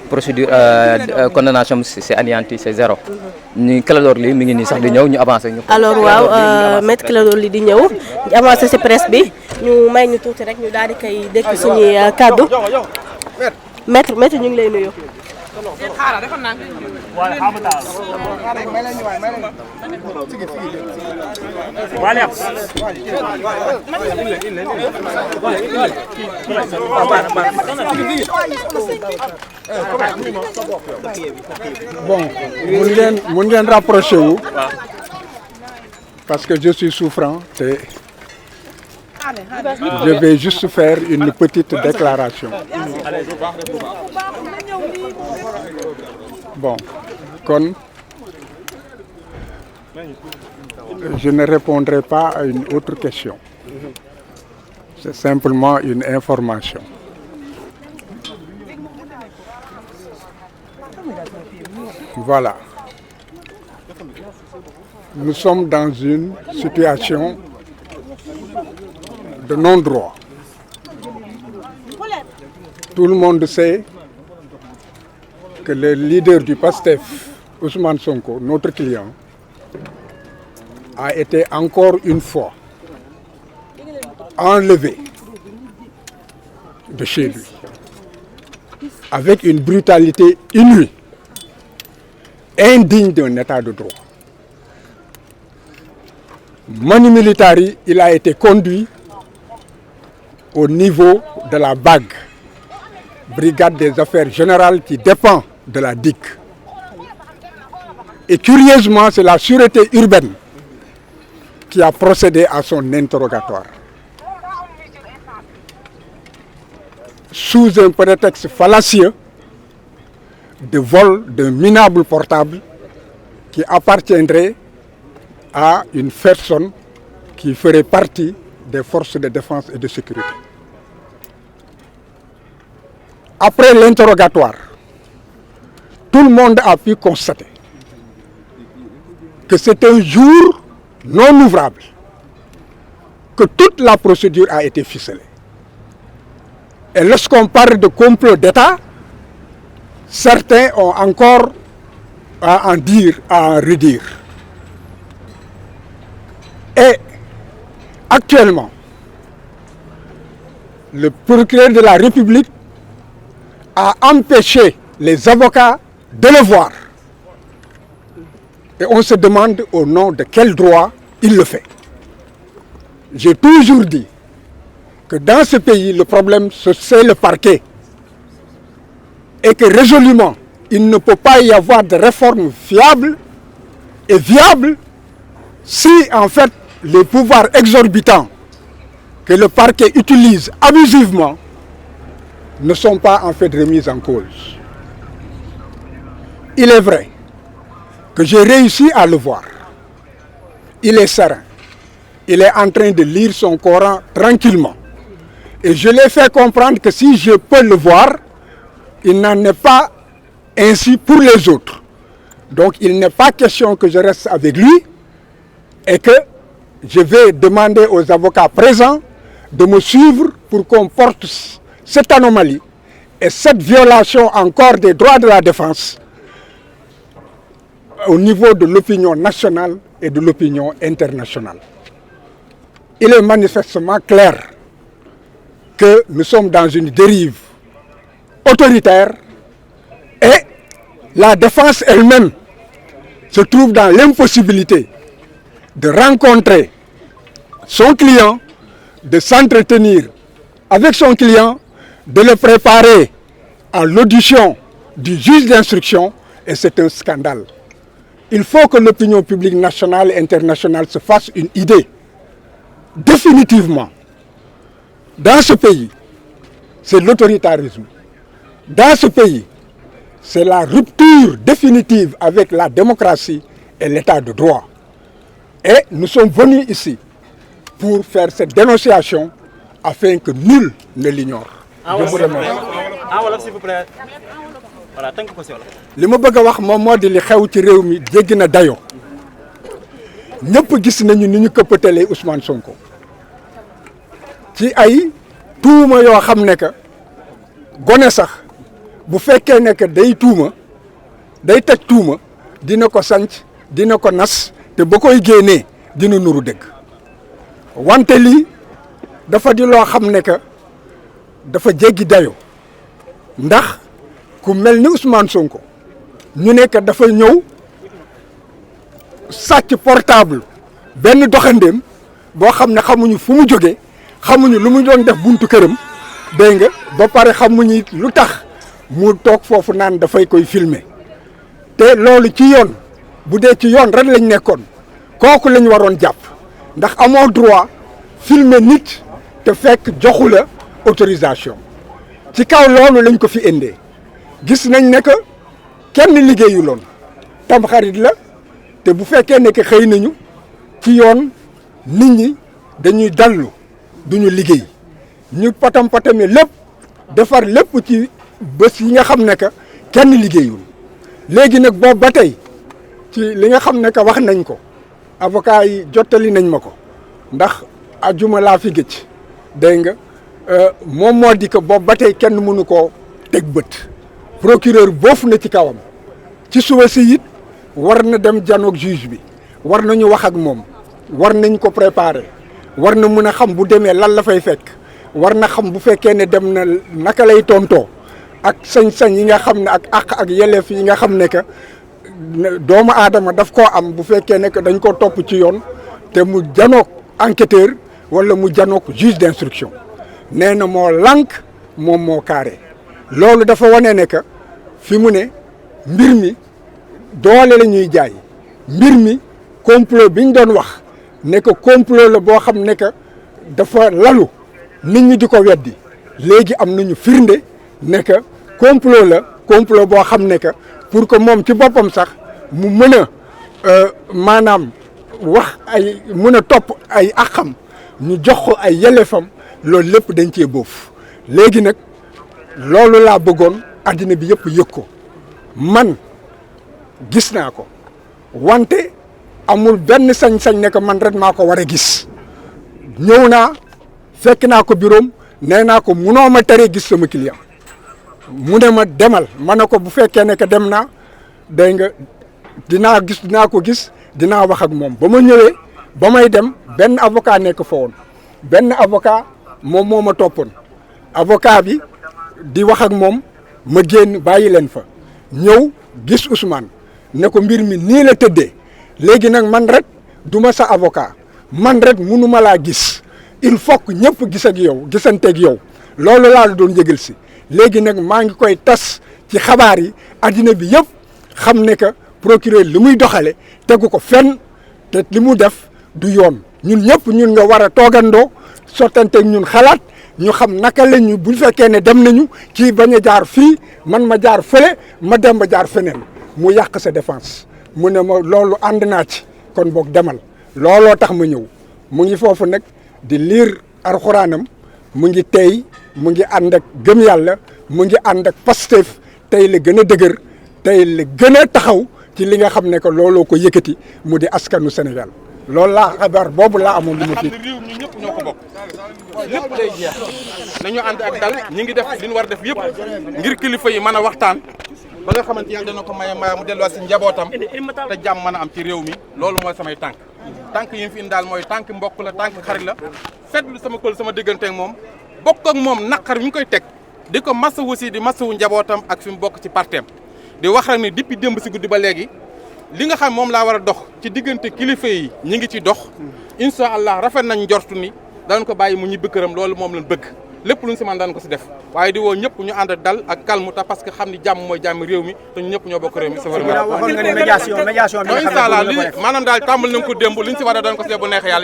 procédure condamnation c'est anéanti c'est zéro ñu Clédor Ly mi ngi nii sax di ñëw ñu avancé ñu. alors waaw maître Clédor Ly di ñëw ñu avancé ci presse bi ñu may ñu tuuti rek ñu daal di koy dékk suñuy kàddu maître ñu ngi lay nuyu. Bon, mun ngeen rapproché wu parce que je suis souffrant et je vais juste faire une petite déclaration. Bon, kon je ne répondrai pas à une autre question. C'est simplement une information. Voilà. Nous sommes dans une situation de non-droit. Tout le monde sait que le leader du PASTEF, Ousmane Sonko, notre client, a été encore une fois enlevé de chez lui avec une brutalité inouïe, indigne d'un état de droit. Manu Militari, il a été conduit au niveau de la BAG, Brigade des Affaires Générales qui dépend de la DIC. Et curieusement, c'est la sûreté urbaine qui a procédé à son interrogatoire. Sous un prétexte fallacieux de vol d'un minable portable qui appartiendrait à une personne qui ferait partie des forces de défense et de sécurité. Après l'interrogatoire, tout le monde a pu constater que c'est un jour non ouvrable, que toute la procédure a été ficelée. Et lorsqu'on parle de complot d'État, certains ont encore à en dire, à en redire. Et actuellement, le procureur de la République a empêché les avocats de le voir. Et on se demande au nom de quel droit il le fait. J'ai toujours dit que dans ce pays, le problème, c'est le parquet. Et que résolument, il ne peut pas y avoir de réforme fiable et viable si, en fait, les pouvoirs exorbitants que le parquet utilise abusivement ne sont pas, en fait, remis en cause. Il est vrai que j'ai réussi à le voir. Il est serein. Il est en train de lire son Coran tranquillement. Et je l'ai fait comprendre que si je peux le voir, il n'en est pas ainsi pour les autres. Donc il n'est pas question que je reste avec lui et que je vais demander aux avocats présents de me suivre pour qu'on porte cette anomalie et cette violation encore des droits de la défense au niveau de l'opinion nationale et de l'opinion internationale. Il est manifestement clair que nous sommes dans une dérive autoritaire et la défense elle-même se trouve dans l'impossibilité de rencontrer son client, de s'entretenir avec son client, de le préparer à l'audition du juge d'instruction, et c'est un scandale. Il faut que l'opinion publique nationale et internationale se fasse une idée. Définitivement, dans ce pays, c'est l'autoritarisme. Dans ce pays, c'est la rupture définitive avec la démocratie et l'état de droit. Et nous sommes venus ici pour faire cette dénonciation afin que nul ne l'ignore. Je vous remercie. S'il vous plaît. Voilà, tant que possible. li ma bëgg a wax moom moo di li xew ci réew mi jéggi na dayoo ñëpp gis nañu ni ñu këppatalee Ousmane Sonko ci ay tuuma yoo xam ne que gone sax bu fekkee ne que day teg tuuma dina ko sanc dina ko nas te ba koy génnee dina nuru dëgg wante lii dafa di loo xam ne que dafa jéggi dayo ndax ku mel ni Ousmane Sonko ñu ne que dafa ñëw sàcc portable benn doxandéem boo xam ne xamuñu fu mu jógee xamuñu lu mu doon def buntu këram dégg nga ba pare xamuñu lu tax mu toog foofu naan dafay koy filmer te loolu ci yoon bu dee ci yoon rek lañ nekkoon kooku lañ waroon jàpp ndax amoo droit filmer nit te fekk joxu la autorisation ci kaw loolu lañ ko fi indee gis nañ ne que kenn liggéeyuloon Tamxarit la te bu fekkee ne que xëy nañu ci yoon nit ñi dañuy dallu duñu liggéey ñu patam-patame lépp defar lépp ci bés yi nga xam ne que kenn liggéeyul léegi nag boobu ba tey ci li nga xam ne que wax nañ ko avocat yi jottali nañ ma ko ndax ajuma laa fi gëj dégg nga moom moo di que boobu ba tey kenn mënu koo teg bët procureur boofu na ci kawam ci suba si it war na dem janoog juge bi war nañu wax ak moom war nañ ko préparer war na mën a xam bu demee lan la fay fekk war na xam bu fekkee ne dem na naka lay tontoo ak sañ-sañ yi nga xam ne ak àq ak yelleef yi nga xam ne que doomu aadama daf koo am bu fekkee ne que dañ ko topp ci yoon te mu janoog enquêteur wala mu janoog juge d'instruction nee na moo lànk moom moo carré loolu dafa wane ne que fi mu ne mbir mi doole la ñuy jaay mbir mi complot bi ñu doon wax ne que complot la boo xam ne que dafa lalu nit ñi di ko weddi léegi am nañu firnde ne que complot boo xam ne que pour que moom ci boppam sax mu mën a maanaam wax ay mën a topp ay àqam ñu jox ko ay yelleefam loolu lépp dañ cee boof léegi nag loolu laa bëggoon addina bi yëpp yëg ko man gis naa ko wante amul benn sañ-sañ ne que man rek maa ko war a gis ñëw naa fekk naa ko bureau nee naa ko munoo ma tere gis sama client mu ne ma demal ma ne ko bu fekkee ne que dem naa dégg nga dinaa ko gis dinaa wax ak moom ba ma ñëwee ba may dem benn avocat nekk fa woon benn avocat moom moo ma toppoon avocat bi di wax ak moom ma génn bàyyi leen fa ñëw gis Ousmane ne ko mbir mi nii la tëddee léegi nag man rek du ma sa avocat man rek munuma laa gis il faut que ñëpp gis ak yow gisanteeg yow loolu laa la doon yëgal si léegi nag maa ngi koy tas ci xabaar yi addina bi yëpp xam ne que procureur li muy doxale tegu ko fenn te li mu def du yoon ñun ñëpp ñun nga war a toogandoo sottanteeg ñun xalaat ñu xam naka la ñu bu fekkee ne dem nañu kii bañ a jaar fii man ma jaar fële ma dem ba jaar feneen mu yàq sa défense mu ne ma loolu ànd naa ci kon boog demal looloo tax ma ñëw mu ngi foofu nag di liir alxuraanam mu ngi tey mu ngi ànd ak gëm yàlla mu ngi ànd ak Pastef tey la gën a dëgër tey la gën a taxaw ci li nga xam ne que looloo ko yëkkati mu di askanu Sénégal loolu laa xabaar boobu laa amoon lu ma fi. réew mi ñëpp ñoo ko bokk lépp day jeex nañu ànd ak dal ñi ngi def li ñu war def yëpp ngir kilifa yi mën a waxtaan ba nga xamante yàlla dana ko maye mu delluwaat si njabootam te jàmm mën a am ci réew mi loolu mooy samay tànk yi fi indi daal mooy tànk mbokk la tànk xarit la fetlu sama kël sama diggante ak moom bokk ak moom naqar mi ngi koy teg di ko masawu si di masawu njabootam ak fi mu bokk ci parteem di wax rek ni depuis démb si guddi ba léegi li nga xam moom laa war a dox ci diggante kilifa yi ñi ngi ci dox incha allah rafet nañ njortu ni danañ ko bàyyi mu ñibbi këram loolu moom lañ bëgg lépp luñ si man daan ko si def waaye di woo ñëpp ñu ànd dal ak calme ta parce que xam ni jàmm mooy jàmm réew mi te ñu ñëpp ñoo bokk réew mi sa waxoon nga ne médiation bi incha allah li maanaam daal tàmbal nañ ko démb liñ si war a daan ko si def bu neexee yàlla